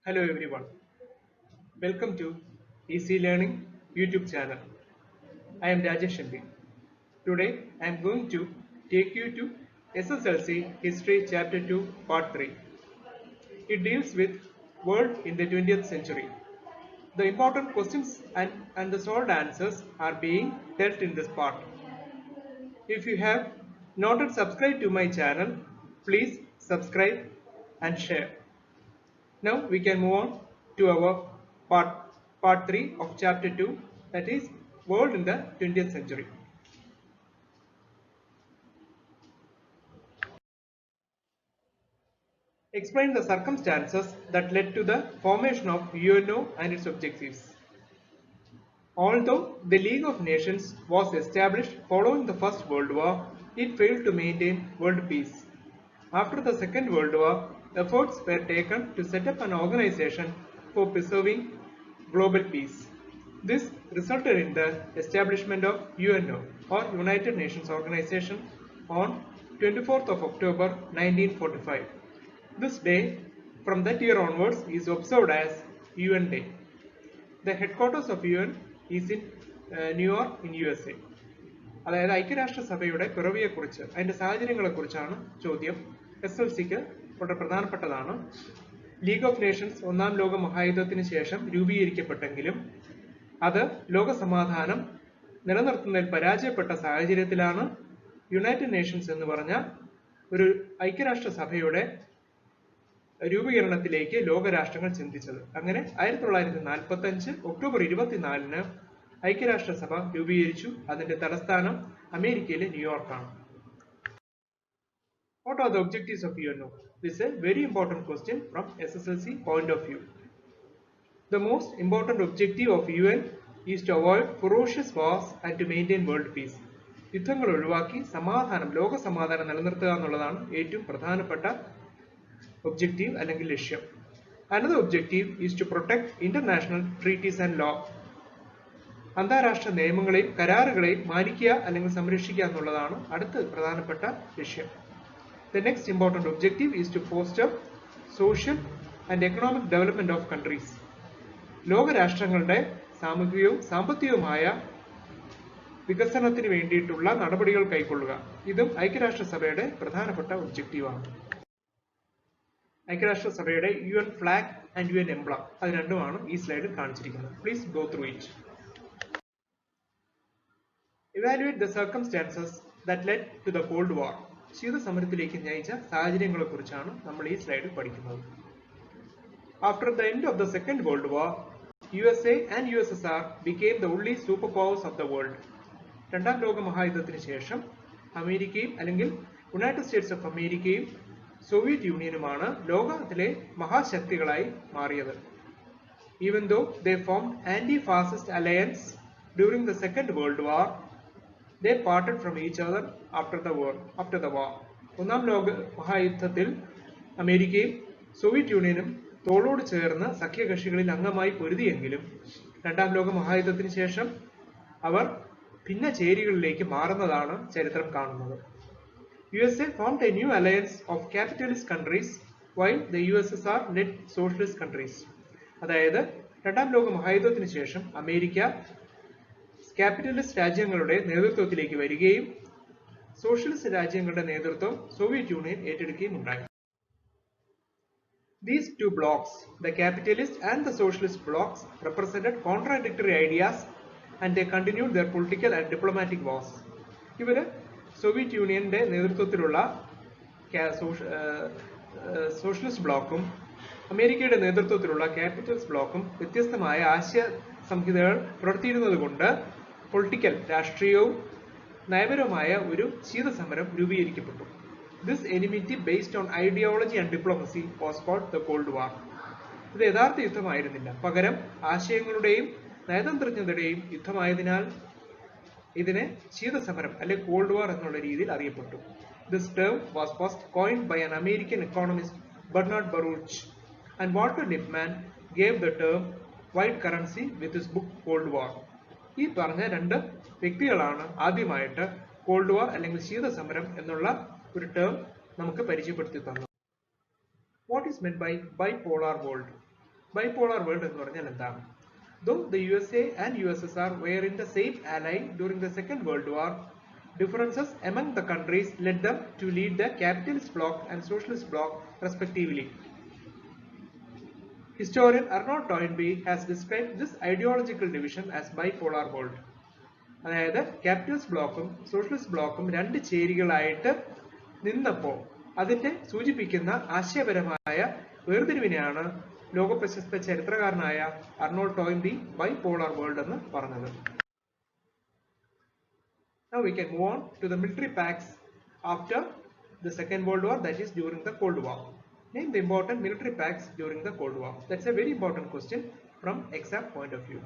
Hello everyone, welcome to Easy Learning YouTube channel. I am Rajesh MP. Today I am going to take you to SSLC History Chapter 2 Part 3. It deals with world in the 20th century. The important questions and the solved answers are being dealt in this part. If you have not yet subscribed to my channel, please subscribe and share. Now we can move on to our part 3 of chapter 2, that is world in the 20th century. Explain the circumstances that led to the formation of UNO and its objectives. Although the League of Nations was established following the First World War, it failed to maintain world peace. After the Second World War, efforts were taken to set up an organization for preserving global peace. This resulted in the establishment of UNO, or United Nations Organization, on 24th of October 1945. This day, from that year onwards, is observed as UN Day. The headquarters of UN is in New York in USA. അതായത് ഐക്യരാഷ്ട്രസഭയുടെ പിറവിയെക്കുറിച്ച് അതിൻ്റെ സാഹചര്യങ്ങളെക്കുറിച്ചാണ് ചോദ്യം. SLCക്ക് വളരെ പ്രധാനപ്പെട്ടതാണ്. League of Nations ഒന്നാം ലോക മഹായുദ്ധത്തിന് ശേഷം രൂപീകരിക്കപ്പെട്ടെങ്കിലും അത് ലോകസമാധാനം നിലനിർത്തുന്നതിൽ പരാജയപ്പെട്ട സാഹചര്യത്തിലാണ് യുണൈറ്റഡ് നേഷൻസ് എന്ന് പറഞ്ഞ ഒരു ഐക്യരാഷ്ട്രസഭയുടെ രൂപീകരണത്തിലേക്ക് ലോകരാഷ്ട്രങ്ങൾ ചിന്തിച്ചത്. അങ്ങനെ 1945 ഒക്ടോബർ 24 ഐക്യരാഷ്ട്രസഭ രൂപീകരിച്ചു. അതിന്റെ തലസ്ഥാനം അമേരിക്കയിലെ ന്യൂയോർക്കാണ്. What are the objectives of UNO? This is a very important question from SSLC point of view. The most important objective of UN is to avoid ferocious wars and to maintain world peace. യുദ്ധങ്ങൾ ഒഴിവാക്കി സമാധാനം, ലോക സമാധാനം നിലനിർത്തുക എന്നുള്ളതാണ് ഏറ്റവും പ്രധാനപ്പെട്ട objective അല്ലെങ്കിൽ ലക്ഷ്യം. Another objective is to protect international treaties and law. അന്താരാഷ്ട്ര നിയമങ്ങളെയും കരാറുകളെയും മാനിക്കുക അല്ലെങ്കിൽ സംരക്ഷിക്കുക എന്നുള്ളതാണ് അടുത്ത പ്രധാനപ്പെട്ട ലക്ഷ്യം. The next important objective is to foster social and economic development of countries. ലോകരാഷ്ട്രങ്ങളുടെ സാമൂഹികവും സാമ്പത്തികവുമായ വികസനത്തിന് വേണ്ടിയിട്ടുള്ള നടപടികൾ കൈക്കൊള്ളുക. ഇതും ഐക്യരാഷ്ട്രസഭയുടെ പ്രധാനപ്പെട്ട ഒബ്ജക്റ്റീവാണ്. ഐക്യരാഷ്ട്രസഭയുടെ UN flag and UN emblem അത് രണ്ടുമാണ് ഈ സ്ലൈഡിൽ കാണിച്ചിരിക്കുന്നത്. Please go through it. Evaluate the circumstances that led to the Cold War. ശീതസമരത്തിലേക്ക് നയിച്ച സാഹചര്യങ്ങളെക്കുറിച്ചാണ് നമ്മൾ ഈ സ്ലൈഡിൽ പഠിക്കുന്നത്. After the end of the Second World War, USA and USSR became the only superpowers of the world. രണ്ടാം ലോക മഹായുദ്ധത്തിന് ശേഷം അമേരിക്കയും അല്ലെങ്കിൽ യുണൈറ്റഡ് സ്റ്റേറ്റ്സ് ഓഫ് അമേരിക്കയും സോവിയറ്റ് യൂണിയനുമാണ് ലോകത്തിലെ മഹാശക്തികളായി മാറിയത്. Even though they formed anti-fascist alliance during the Second World War, they parted from each other after the war. ഒന്നാം ലോക മഹായുദ്ധത്തിൽ അമേരിക്കയും സോവിയറ്റ് യൂണിയനും തോളോട് ചേർന്ന് സഖ്യകക്ഷികളിൽ അംഗമായി പൊരുതിയെങ്കിലും രണ്ടാം ലോക മഹായുദ്ധത്തിന് ശേഷം അവർ ഭിന്ന ചേരികളിലേക്ക് മാറുന്നതാണ് ചരിത്രം കാണുന്നത്. USA formed a new alliance of capitalist countries while the USSR led socialist countries. അതായത് രണ്ടാം ലോക മഹായുദ്ധത്തിന് ശേഷം അമേരിക്ക ക്യാപിറ്റലിസ്റ്റ് രാജ്യങ്ങളുടെ നേതൃത്വത്തിലേക്ക് വരികയും സോഷ്യലിസ്റ്റ് രാജ്യങ്ങളുടെ നേതൃത്വം സോവിയറ്റ് യൂണിയൻ ഏറ്റെടുക്കുകയും ഉണ്ടായി. These two blocks, the capitalist and the socialist blocks, represented contradictory ideas and they continued their political and diplomatic wars. ഇവര് സോവിയറ്റ് യൂണിയന്റെ നേതൃത്വത്തിലുള്ള സോഷ്യലിസ്റ്റ് ബ്ലോക്കും അമേരിക്കയുടെ നേതൃത്വത്തിലുള്ള ക്യാപിറ്റലിസ്റ്റ് ബ്ലോക്കും വ്യത്യസ്തമായ ആശയ സംഹിതകൾ പുലർത്തിയിരുന്നത് കൊണ്ട് പൊളിറ്റിക്കൽ, രാഷ്ട്രീയവും നയപരവുമായ ഒരു ശീതസമരം രൂപീകരിക്കപ്പെട്ടു. This enmity based on ideology and diplomacy was called the Cold War. ഇത് യഥാർത്ഥ യുദ്ധമായിരുന്നില്ല, പകരം ആശയങ്ങളുടെയും നയതന്ത്രജ്ഞതയുടെയും യുദ്ധമായതിനാൽ ഇതിനെ ശീതസമരം അല്ലെങ്കിൽ കോൾഡ് വാർ എന്നുള്ള രീതിയിൽ അറിയപ്പെട്ടു. This term was first coined by an American economist, Bernard Baruch, and Walter Lippmann gave the term white currency with his book Cold War. ഈ പറഞ്ഞ രണ്ട് വ്യക്തികളാണ് ആദ്യമായിട്ട് കോൾഡ് വാർ അല്ലെങ്കിൽ ശീതസമരം എന്നുള്ള ഒരു ടേം നമുക്ക് പരിചയപ്പെടുത്തി തന്നത്. What is meant by bipolar world? Bipolar world എന്ന് പറഞ്ഞാൽ എന്താണ്? Though the USA and USSR were in the same ally during the Second World War, differences among the countries led them to lead the capitalist bloc and socialist bloc respectively. Historian Arnold Toynbee has described this ideological division as bipolar world. അതായത് capitalist ബ്ലോക്കും socialist ബ്ലോക്കും രണ്ട് ചേരികളായിട്ട് നിന്നപ്പോൾ അതിനെ സൂചിപ്പിക്കുന്ന ആശയപരമായ വേർതിരിവിനെയാണ് ലോകപ്രശസ്ത ചരിത്രകാരനായ അർണോൾഡ് ടോയിൻബി ബൈപോളാർ വേൾഡ് എന്ന് പറഞ്ഞത്. Now we can move on to the military pacts after the Second World War, that is during the Cold War. Name the important military pacts during the Cold War. That's a very important question from exam point of view.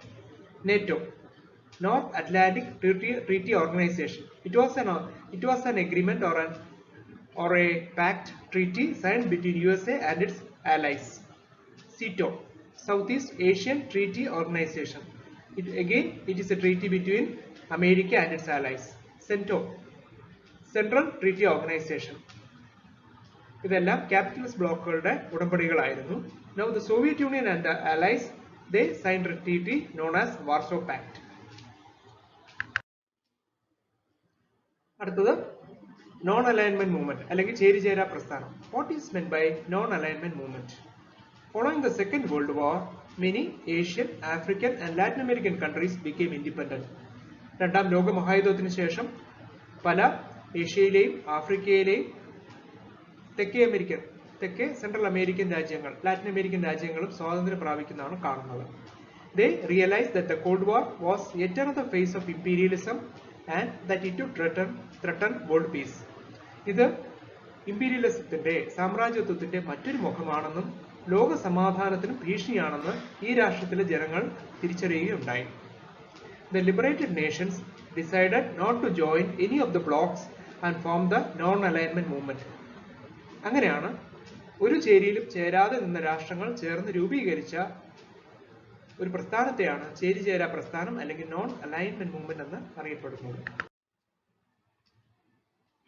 NATO, North Atlantic Treaty Organization. It was an agreement or a pact treaty signed between USA and its allies. SEATO, Southeast Asian Treaty Organization. It is a treaty between America and its allies. CENTO, Central Treaty Organization. ഇതെല്ലാം capitalist ബ്ലോക്കുകളുടെ ഉടമ്പടികളായിരുന്നു. Now the Soviet Union and the allies, they signed a treaty known as Warsaw Pact. അടുത്തത് non alignment movement അല്ലെങ്കിൽ ചേരിചേരാ പ്രസ്ഥാനം. What is meant by non-alignment movement? Following the Second World War, many Asian, African and Latin American countries became independent. രണ്ടാം ലോക മഹായുദ്ധത്തിന് ശേഷം പല ഏഷ്യയിലെയും ആഫ്രിക്കയിലെയും തെക്കേ central American രാജ്യങ്ങൾ, Latin American രാജ്യങ്ങളും സ്വാതന്ത്ര്യം പ്രാപിക്കുന്നതാണ് കാണുന്നത്. They realized that the Cold War was yet another phase of imperialism and that it would threaten world peace. ഇത് ഇംപീരിയലിസത്തിന്റെ, സാമ്രാജ്യത്വത്തിന്റെ മറ്റൊരു മുഖമാണെന്നും ലോക സമാധാനത്തിനും ഭീഷണിയാണെന്ന് ഈ രാഷ്ട്രത്തിലെ ജനങ്ങൾ തിരിച്ചറിയുകയുണ്ടായി. The liberated nations decided not to join any of the blocs and form the non-alignment movement. അങ്ങനെയാണ് ഒരു ചേരിയിലും ചേരാതെ നിന്ന രാഷ്ട്രങ്ങൾ ചേർന്ന് രൂപീകരിച്ച ഒരു പ്രസ്ഥാനത്തെയാണ് ചേരിചേരാ പ്രസ്ഥാനം അല്ലെങ്കിൽ നോൺ അലൈൻമെന്റ് മൂവ്മെന്റ് എന്ന് അറിയപ്പെടുന്നത്.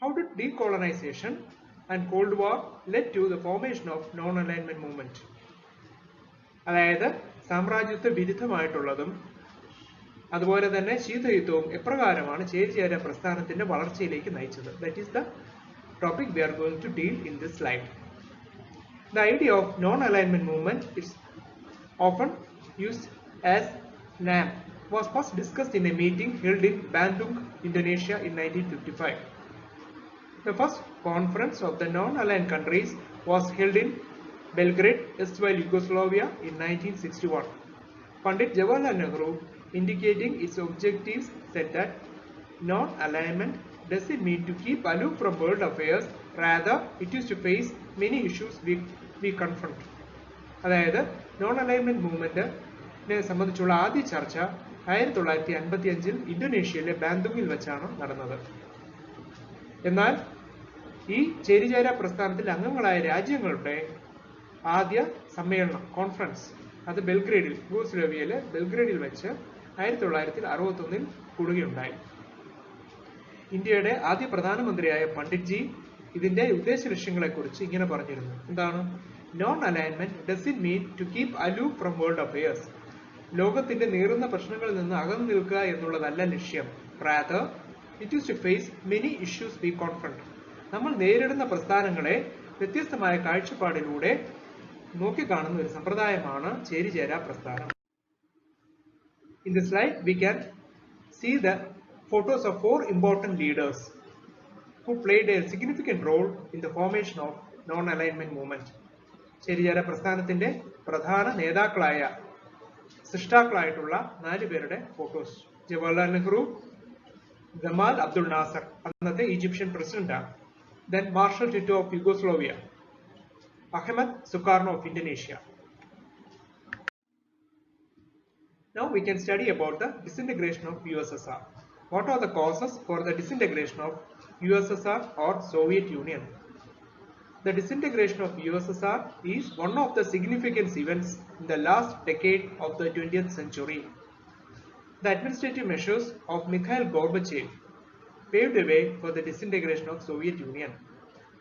How did decolonization and Cold War led to the formation of non-alignment movement? അതായത് സാമ്രാജ്യത്വ വിരുദ്ധമായിട്ടുള്ളതും അതുപോലെ തന്നെ ശീതയുദ്ധവും എപ്രകാരമാണ് ചേരിചേരാ പ്രസ്ഥാനത്തിന്റെ വളർച്ചയിലേക്ക് നയിച്ചത്? That is the topic we are going to deal in this slide. The idea of non-alignment movement is often used as NAM was first discussed in a meeting held in Bandung, Indonesia in 1955. The first conference of the non-aligned countries was held in Belgrade, erstwhile Yugoslavia in 1961. Pandit Jawaharlal Nehru, indicating its objectives, said that non-alignment doesn't mean to keep aloof from world affairs, rather it is to face many issues we confront. അതായത് non alignment മൂവ്മെന്റിനെ സംബന്ധിച്ചുള്ള ആദ്യ ചർച്ച 1955 ഇന്തോനേഷ്യയിലെ ബാന്തുങ്ങിൽ വെച്ചാണ് നടന്നത്. എന്നാൽ ഈ ചേരിചേരാ പ്രസ്ഥാനത്തിൽ അംഗങ്ങളായ രാജ്യങ്ങളുടെ ആദ്യ സമ്മേളനം, കോൺഫറൻസ്, അത് ബെൽഗ്രേഡിൽ, യൂഗോസ്ലാവിയയിലെ ബെൽഗ്രേഡിൽ വെച്ച് 1961 കൂടുകയുണ്ടായി. ഇന്ത്യയുടെ ആദ്യ പ്രധാനമന്ത്രിയായ പണ്ഡിറ്റ് ജി ഇതിന്റെ ഉദ്ദേശ ലക്ഷ്യങ്ങളെ കുറിച്ച് ഇങ്ങനെ പറഞ്ഞിരുന്നു. എന്താണ്? Non alignment doesn't mean to keep aloof from world affairs. ലോകത്തിന്റെ നീറുന്ന പ്രശ്നങ്ങളിൽ നിന്ന് അകന്നു നിൽക്കുക എന്നുള്ളതല്ല ലക്ഷ്യം. Rather it is to face many issues we confront. നമ്മൾ നേരിടുന്ന പ്രസ്ഥാനങ്ങളെ വ്യത്യസ്തമായ കാഴ്ചപ്പാടിലൂടെ നോക്കിക്കാണുന്ന ഒരു സമ്പ്രദായമാണ് ചേരിചേരാ പ്രസ്ഥാനം. In this slide we can see the photos of 4 important leaders who played a significant role in the formation of non-alignment movement. ചേരിചേരാ പ്രസ്ഥാനത്തിന്റെ പ്രധാന നേതാക്കളായ സൃഷ്ടാക്കളായിട്ടുള്ള 4 പേരുടെ ഫോട്ടോസ്. ജവഹർലാൽ നെഹ്റു, ഗമാൽ അബ്ദുൽ നാസർ, അന്നത്തെ ഈജിപ്ഷ്യൻ പ്രസിഡന്റാണ്. Then Marshal Tito of Yugoslavia, Ahmed Sukarno of Indonesia. Now we can study about the disintegration of USSR. What are the causes for the disintegration of USSR or Soviet Union? The disintegration of USSR is one of the significant events in the last decade of the 20th century. The administrative measures of Mikhail Gorbachev paved the way for the disintegration of Soviet Union.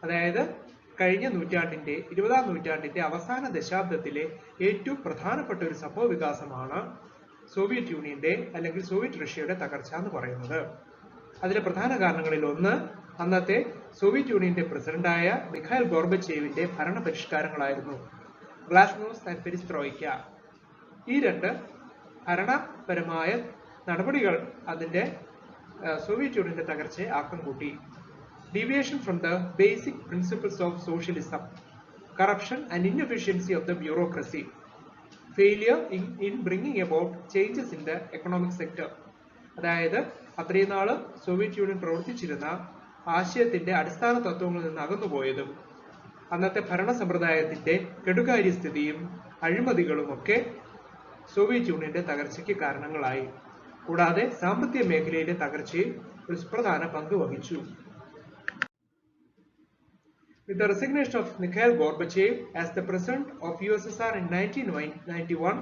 അതായത് കഴിഞ്ഞ നൂറ്റാണ്ടിന്റെ 20ാം നൂറ്റാണ്ടിന്റെ അവസാന ദശാബ്ദത്തിലെ ഏറ്റവും പ്രധാനപ്പെട്ട ഒരു സംഭവ വികാസമാണ് Soviet യൂണിയന്റെ അല്ലെങ്കിൽ സോവിയറ്റ് റഷ്യയുടെ തകർച്ച എന്ന് പറയുന്നത്. അതിലെ പ്രധാന കാരണങ്ങളിൽ ഒന്ന് അന്നത്തെ സോവിയറ്റ് യൂണിയന്റെ പ്രസിഡന്റായ മിഖായിൽ ഗോർബച്ചേവിന്റെ ഭരണ പരിഷ്കാരങ്ങളായിരുന്നു. Glasnost and perestroika. ഈ രണ്ട് ഭരണപരമായ നടപടികൾ അതിന്റെ സോവിയറ്റ് യൂണിയന്റെ തകർച്ചയെ ആക്കം കൂട്ടി. Deviation from the basic principles of socialism, corruption and inefficiency of the bureaucracy, failure in bringing about changes in the economic sector. അതായത് അത്രയും നാള് സോവിയറ്റ് യൂണിയൻ പ്രവർത്തിച്ചിരുന്ന ആശയത്തിന്റെ അടിസ്ഥാന തത്വങ്ങളിൽ നിന്ന് അകന്നുപോയതും അന്നത്തെ ഭരണ സമ്പ്രദായത്തിന്റെ കെടുകാര്യസ്ഥിതിയും അഴിമതികളും ഒക്കെ സോവിയറ്റ് യൂണിയന്റെ തകർച്ചയ്ക്ക് കാരണങ്ങളായി. കൂടാതെ സാമ്പത്തിക മേഖലയിലെ തകർച്ചയിൽ ഒരു സുപ്രധാന പങ്ക് വഹിച്ചു. With the resignation of Mikhail Gorbachev as the president of USSR in 1991,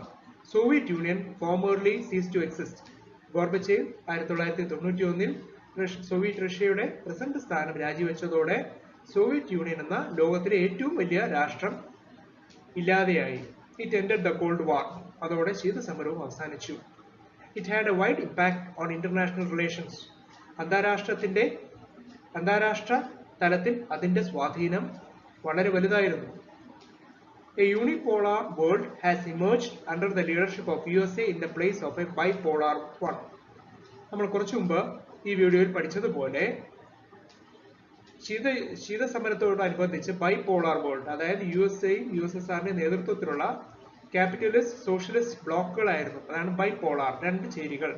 Soviet Union formally ceased to exist. Gorbachev 1991-ൽ സോവിയറ്റ് റഷ്യയുടെ പ്രസിഡന്റ് സ്ഥാനം രാജിവെച്ചതോടെ സോവിയറ്റ് യൂണിയൻ എന്ന ലോകത്തിലെ ഏറ്റവും വലിയ രാഷ്ട്രം ഇല്ലാതെയായി. It ended the Cold War. അതോടെ ശീതസമരവും അവസാനിച്ചു. It had a wide impact on international relations. അന്താരാഷ്ട്ര തലത്തിൽ അതിന്റെ സ്വാധീനം വളരെ വലുതായിരുന്നു. A unipolar world has emerged under the leadership of USA in the place of a bipolar one. നമ്മൾ കുറച്ചു മുമ്പ് ഈ വീഡിയോയിൽ പഠിച്ചതുപോലെ ശീതസമരത്തോടനുബന്ധിച്ച് ബൈപോളാർ വേൾഡ്, അതായത് USA-യും USSR-ന്റെ നേതൃത്വത്തിലുള്ള ക്യാപിറ്റലിസ്റ്റ് സോഷ്യലിസ്റ്റ് ബ്ലോക്കുകളായിരുന്നു. അതാണ് ബൈപോളാർ, രണ്ട് ചേരികൾ.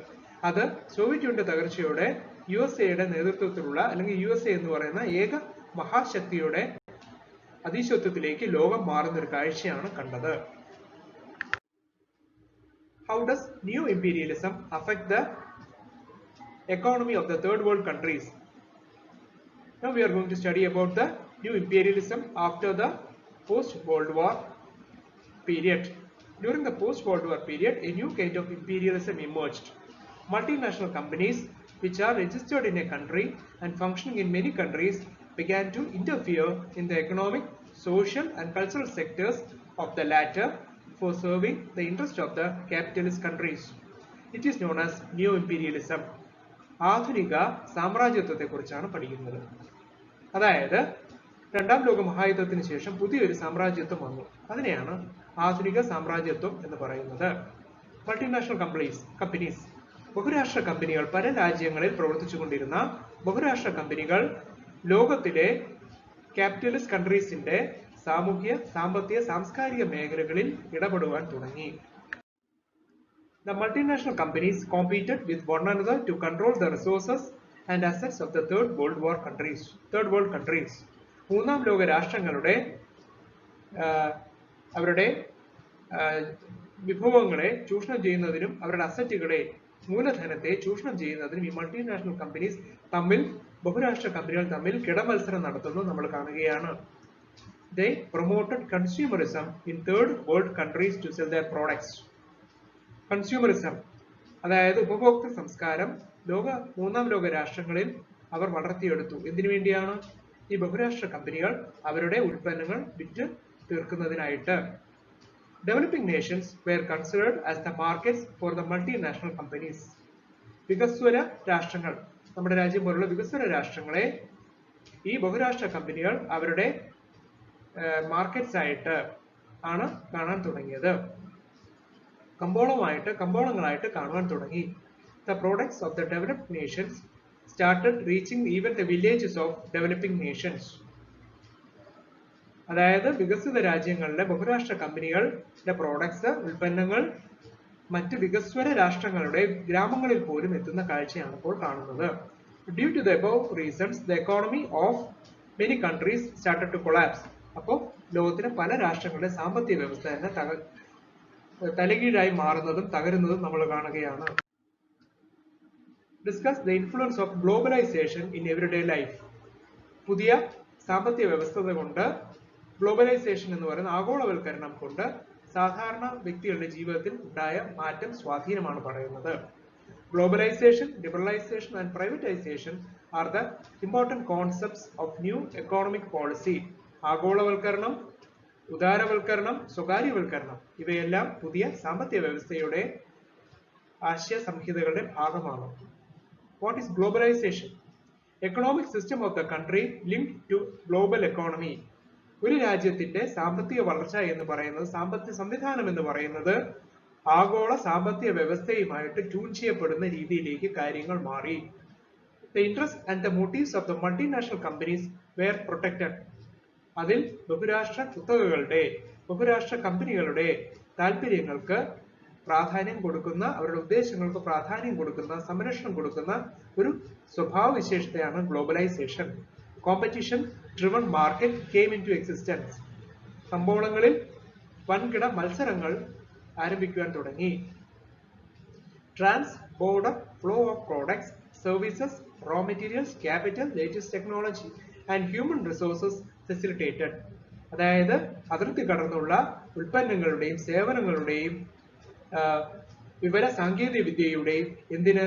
അത് സോവിയറ്റ് യൂണിയന്റെ തകർച്ചയോടെ USA-യുടെ നേതൃത്വത്തിലുള്ള അല്ലെങ്കിൽ USA എന്ന് പറയുന്ന ഏക മഹാശക്തിയുടെ അധീശത്വത്തിലേക്ക് ലോകം മാറുന്ന ഒരു കാഴ്ചയാണ് കണ്ടത്. How does new imperialism affect the economy of the third world countries? Now we are going to study about the new imperialism after the post-World War period. During the post-World War period, a new kind of imperialism emerged. Multinational companies which are registered in a country and functioning in many countries began to interfere in the economic, social and cultural sectors of the latter for serving the interest of the capitalist countries. It is known as neo-imperialism. ആധുനിക സാമ്രാജ്യത്വത്തെക്കുറിച്ചാണ് പഠിക്കുന്നത്. അതായത് രണ്ടാം ലോക മഹായുദ്ധത്തിന് ശേഷം പുതിയൊരു സാമ്രാജ്യത്വം വന്നു. അതിനെയാണ് ആധുനിക സാമ്രാജ്യത്വം എന്ന് പറയുന്നത്. മൾട്ടിനാഷണൽ കമ്പനീസ്, ബഹുരാഷ്ട്ര കമ്പനികൾ, പല രാജ്യങ്ങളിൽ പ്രവർത്തിച്ചുകൊണ്ടിരുന്ന ബഹുരാഷ്ട്ര കമ്പനികൾ ലോകത്തിലെ ക്യാപിറ്റലിസ്റ്റ് കൺട്രീസിന്റെ സാമൂഹ്യ, സാമ്പത്തിക, സാംസ്കാരിക മേഖലകളിൽ ഇടപെടുവാൻ തുടങ്ങി. The multinational companies competed with one another to control the resources and assets of the third world countries. മൂന്നാം ലോക രാഷ്ട്രങ്ങളുടെ അവരുടെ വിഭവങ്ങളെ ചൂഷണം ചെയ്യുന്നതിനും അവരുടെ അസറ്റുകളെ, മൂലധനത്തെ ചൂഷണം ചെയ്യുന്നതിനും ഈ മൾട്ടിനാഷണൽ കമ്പനീസ് തമ്മിൽ, ബഹുരാഷ്ട്ര കമ്പനികൾ തമ്മിൽ കിടമത്സരം നടത്തുന്നത് നമ്മൾ കാണുകയാണ്. They promoted consumerism in third world countries to sell their products. Consumerism, അതായത് ഉപഭോക്തൃ സംസ്കാരം മൂന്നാം ലോക രാഷ്ട്രങ്ങളിൽ അവർ വളർത്തിയെടുത്തു. എന്തിനു വേണ്ടിയാണ്? ഈ ബഹുരാഷ്ട്ര കമ്പനികൾ അവരുടെ ഉൽപ്പന്നങ്ങൾ വിറ്റ് തീർക്കുന്നതിനായിട്ട്. Developing nations were considered as the markets for the multinational companies. വികസ്വര രാഷ്ട്രങ്ങൾ, നമ്മുടെ രാജ്യം പോലുള്ള വികസ്വര രാഷ്ട്രങ്ങളെ ഈ ബഹുരാഷ്ട്ര കമ്പനികൾ അവരുടെ മാർക്കറ്റ്സ് ആയിട്ട് ആണ് കാണാൻ തുടങ്ങിയത്. കമ്പോളങ്ങളായിട്ട് കാണുവാൻ തുടങ്ങി. The products of the developed nations started reaching even the villages of developing nations. അതായത് വികസിത രാജ്യങ്ങളിലെ ബഹുരാഷ്ട്ര കമ്പനികളുടെ പ്രോഡക്ട്സ്, ഉൽപ്പന്നങ്ങൾ മറ്റ് വികസ്വര രാഷ്ട്രങ്ങളുടെ ഗ്രാമങ്ങളിൽ പോലും എത്തുന്ന കാഴ്ചയാണ് ഇപ്പോൾ കാണുന്നത്. Due to the above reasons, the economy of many countries started to collapse. അപ്പോൾ ലോകത്തിലെ പല രാഷ്ട്രങ്ങളുടെ സാമ്പത്തിക വ്യവസ്ഥ തന്നെ തലകീഴായി മാറുന്നതും തകരുന്നതും നമ്മൾ കാണുകയാണ്. Discuss the influence of globalization in everyday life. പുതിയ സാമ്പത്തിക വ്യവസ്ഥ കൊണ്ട്, ഗ്ലോബലൈസേഷൻ എന്ന് പറയുന്ന ആഗോളവൽക്കരണം കൊണ്ട് സാധാരണ വ്യക്തികളുടെ ജീവിതത്തിൽ ഉണ്ടായ മാറ്റം, സ്വാധീനമാണ് പറയുന്നത്. Globalization, liberalization and privatization are the important concepts of new economic policy. ആഗോളവൽക്കരണം, ഉദാരവൽക്കരണം, സ്വകാര്യവൽക്കരണം ഇവയെല്ലാം പുതിയ സാമ്പത്തിക വ്യവസ്ഥയുടെ ആശയ സംഹിതകളുടെ ഭാഗമാണ്. What is globalization? Economic system of the country linked to global economy. ഒരു രാജ്യത്തിന്റെ സാമ്പത്തിക വളർച്ച എന്ന് പറയുന്നത്, സാമ്പത്തിക സംവിധാനം എന്ന് പറയുന്നത് ആഗോള സാമ്പത്തിക വ്യവസ്ഥയുമായിട്ട് ട്യൂൺ ചെയ്യപ്പെടുന്ന രീതിയിലേക്ക് കാര്യങ്ങൾ മാറി. The interests and the motives of the multinational companies were protected. അതിൽ ബഹുരാഷ്ട്ര കുത്തകകളുടെ, ബഹുരാഷ്ട്ര കമ്പനികളുടെ താല്പര്യങ്ങൾക്ക് പ്രാധാന്യം കൊടുക്കുന്ന, അവരുടെ ഉദ്ദേശങ്ങൾക്ക് പ്രാധാന്യം കൊടുക്കുന്ന, സംരക്ഷണം കൊടുക്കുന്ന ഒരു സ്വഭാവവിശേഷതയാണ് globalisation. Competition driven market came in to existence. കമ്പോളങ്ങളിൽ വൻകിട മത്സരങ്ങൾ ആരംഭിക്കുവാൻ തുടങ്ങി. Trans border flow of products, services, raw materials, capital, latest technology and human resources facilitated. അതായത് അതിർത്തി കടന്നുള്ള ഉൽപ്പന്നങ്ങളുടെയും സേവനങ്ങളുടെയും വിവര സാങ്കേതിക വിദ്യയുടെയും എന്തിന്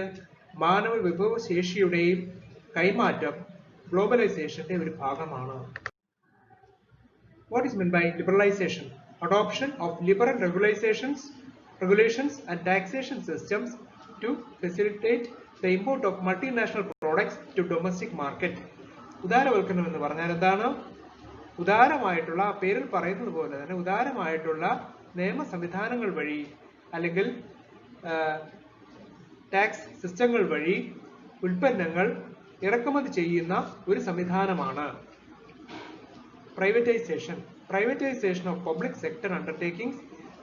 മാനവ വിഭവശേഷിയുടെയും കൈമാറ്റം ഗ്ലോബലൈസേഷന്റെ ഒരു ഭാഗമാണ്. What is meant by liberalization? Adoption of liberal regulations and taxation systems to facilitate the import of multinational products to domestic market. ഉദാരവൽക്കരണം എന്ന് പറഞ്ഞാൽ എന്താണ്? ഉദാരമായിട്ടുള്ള, പേരിൽ പറയുന്നത് പോലെ തന്നെ ഉദാരമായിട്ടുള്ള നിയമ സംവിധാനങ്ങൾ വഴി അല്ലെങ്കിൽ ടാക്സ് സിസ്റ്റങ്ങൾ വഴി ഉൽപ്പന്നങ്ങൾ ഇറക്കുമതി ചെയ്യുന്ന ഒരു സംവിധാനമാണ്. Privatization of public sector undertakings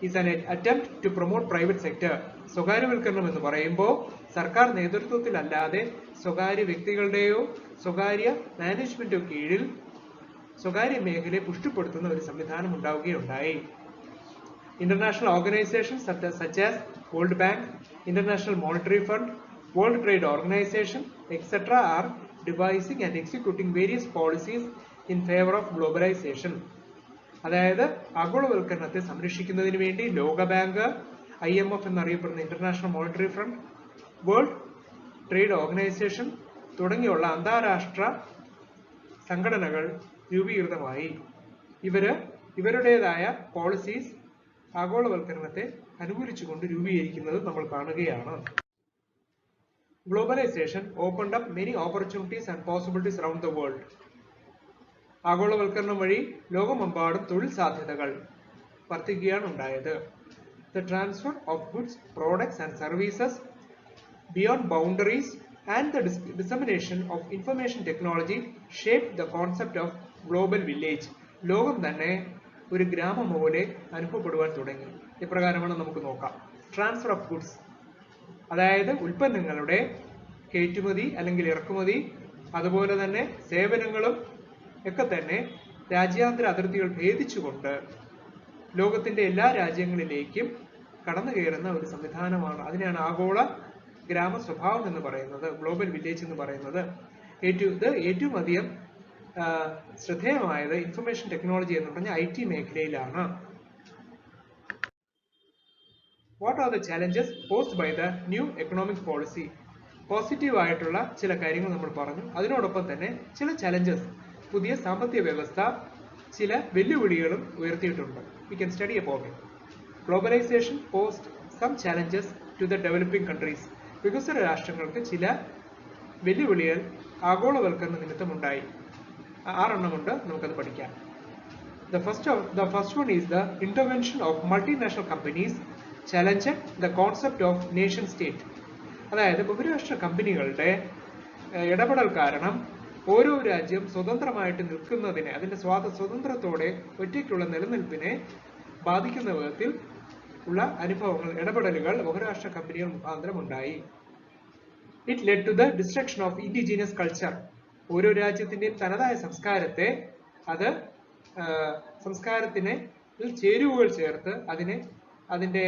is an attempt to promote private sector. സ്വകാര്യവൽക്കരണം എന്ന് പറയുമ്പോൾ സർക്കാർ നേതൃത്വത്തിലല്ലാതെ സ്വകാര്യ വ്യക്തികളുടെയോ സ്വകാര്യ മാനേജ്മെന്റോ കീഴിൽ സ്വകാര്യ മേഖലയെ പുഷ്ടിപ്പെടുത്തുന്ന ഒരു സംവിധാനം ഉണ്ടാവുകയുണ്ടായി. International organizations such as World Bank, International Monetary Fund, World Trade Organization, etc. are devising and executing various policies in favor of globalization. അതായത് ആഗോളവൽക്കരണത്തെ സംരക്ഷിക്കുന്നതിന് വേണ്ടി ലോകബാങ്ക്, IMF എന്നറിയപ്പെടുന്ന international monetary fund, world trade organisation തുടങ്ങിയുള്ള അന്താരാഷ്ട്ര സംഘടനകൾ രൂപീകൃതമായി. ഇവരുടേതായ പോളിസീസ് ആഗോളവൽക്കരണത്തെ അനുകൂലിച്ചുകൊണ്ട് രൂപീകരിക്കുന്നത് നമ്മൾ കാണുകയാണ്. Globalization opened up many opportunities and possibilities around the world. ആഗോളവൽക്കരണം വഴി ലോകമെമ്പാടും തൊഴിൽ സാധ്യതകൾ വർദ്ധിക്കുകയാണ് ഉണ്ടായത്. The transfer of goods, products and services beyond boundaries and the dissemination of information technology shaped the concept of global village. ലോകം തന്നെ ഒരു ഗ്രാമം പോലെ അനുഭവപ്പെടുവാൻ തുടങ്ങി. ഇപ്രകാരമാണ് നമുക്ക് നോക്കാം. ട്രാൻസ്ഫർ ഓഫ് ഗുഡ്സ്, അതായത് ഉൽപ്പന്നങ്ങളുടെ കയറ്റുമതി അല്ലെങ്കിൽ ഇറക്കുമതി, അതുപോലെ തന്നെ സേവനങ്ങളും ഒക്കെ തന്നെ രാജ്യാന്തര അതിർത്തികൾ ഭേദിച്ചുകൊണ്ട് ലോകത്തിന്റെ എല്ലാ രാജ്യങ്ങളിലേക്കും കടന്നു കയറുന്ന ഒരു സംവിധാനമാണ്. അതിനെയാണ് ആഗോള ഗ്രാമ സ്വഭാവം എന്ന് പറയുന്നത്, ഗ്ലോബൽ വില്ലേജ് എന്ന് പറയുന്നത്. ഏറ്റവും അധികം ശ്രദ്ധേയമായത് ഇൻഫർമേഷൻ ടെക്നോളജി എന്ന് പറഞ്ഞ IT മേഖലയിലാണ്. What are the challenges posed by the new economic policy? Positive ആയിട്ടുള്ള ചില കാര്യങ്ങൾ നമ്മൾ പറഞ്ഞു. അതിനോടൊപ്പം തന്നെ ചില ചലഞ്ചസ്, പുതിയ സാമ്പത്തിക വ്യവസ്ഥ ചില വെല്ലുവിളികളും ഉയർത്തിയിട്ടുണ്ട്. We can study about it. Globalization posed some challenges to the developing countries. വികസ്വര രാഷ്ട്രങ്ങൾക്ക് ചില വെല്ലുവിളികൾ ആഗോളവൽക്കരണ നിമിത്തം ഉണ്ടായി. 6 എണ്ണമുണ്ട്, നമുക്കത് പഠിക്കാം. The first one is the intervention of multinational companies challenged the concept of nation state. അതായത് ബഹുരാഷ്ട്ര കമ്പനികളുടെ ഇടപെടൽ കാരണം ഓരോ രാജ്യം സ്വതന്ത്രമായിട്ട് നിൽക്കുന്നതിനെ, അതിന്റെ സ്വതന്ത്രത്തോടെ ഒറ്റയ്ക്കുള്ള നിലനിൽപ്പിനെ ബാധിക്കുന്ന വിധത്തിൽ ഉള്ള അനുഭവങ്ങൾ, ഇടപെടലുകൾ ബഹുരാഷ്ട്ര കമ്പനികൾ മുഖാന്തരം ഉണ്ടായി. It led to the destruction of indigenous culture. ഓരോ രാജ്യത്തിന്റെയും തനതായ സംസ്കാരത്തെ, അത് സംസ്കാരത്തിന് ചേരുവകൾ ചേർത്ത് അതിന്റെ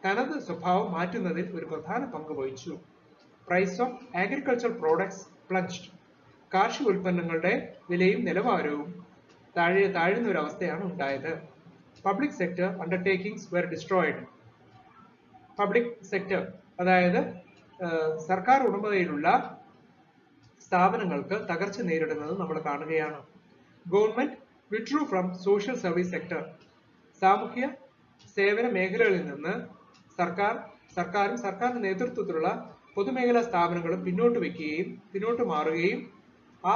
തനത് സ്വഭാവം മാറ്റുന്നതിൽ ഒരു പ്രധാന പങ്ക് വഹിച്ചു. Price of agriculture products plunged. കാർഷിക ഉൽപ്പന്നങ്ങളുടെ വിലയും നിലവാരവും താഴുന്ന ഒരു അവസ്ഥയാണ് ഉണ്ടായത്. Public sector undertakings were destroyed. Public sector അതായത് സർക്കാർ ഉടമതയിലുള്ള സ്ഥാപനങ്ങൾക്ക് തകർച്ച നേരിടുന്നത് നമ്മൾ കാണുകയാണ്. Government withdrew from social service sector. സാമൂഹ്യ സേവന മേഖലകളിൽ നിന്ന് സർക്കാരും സർക്കാരിന്റെ നേതൃത്വത്തിലുള്ള പൊതുമേഖലാ സ്ഥാപനങ്ങളും പിന്നോട്ട് മാറുകയും ആ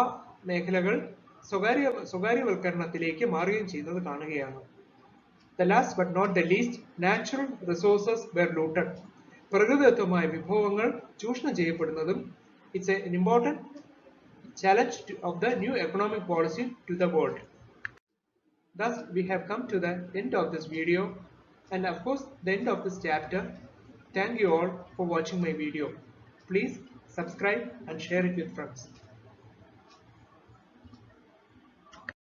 മേഖലകൾ സ്വകാര്യവൽക്കരണത്തിലേക്ക് മാറുകയും ചെയ്യുന്നത് കാണുകയാണ്. The last but not the least, natural resources were looted. പ്രകൃതിദത്തമായ വിഭവങ്ങൾ ചൂഷണം ചെയ്യപ്പെടുന്നതും it's an important challenge of the new economic policy to the world. Thus, we have come to the end of this video and of course the end of this chapter. Thank you all for watching my video. Please subscribe and share it with friends.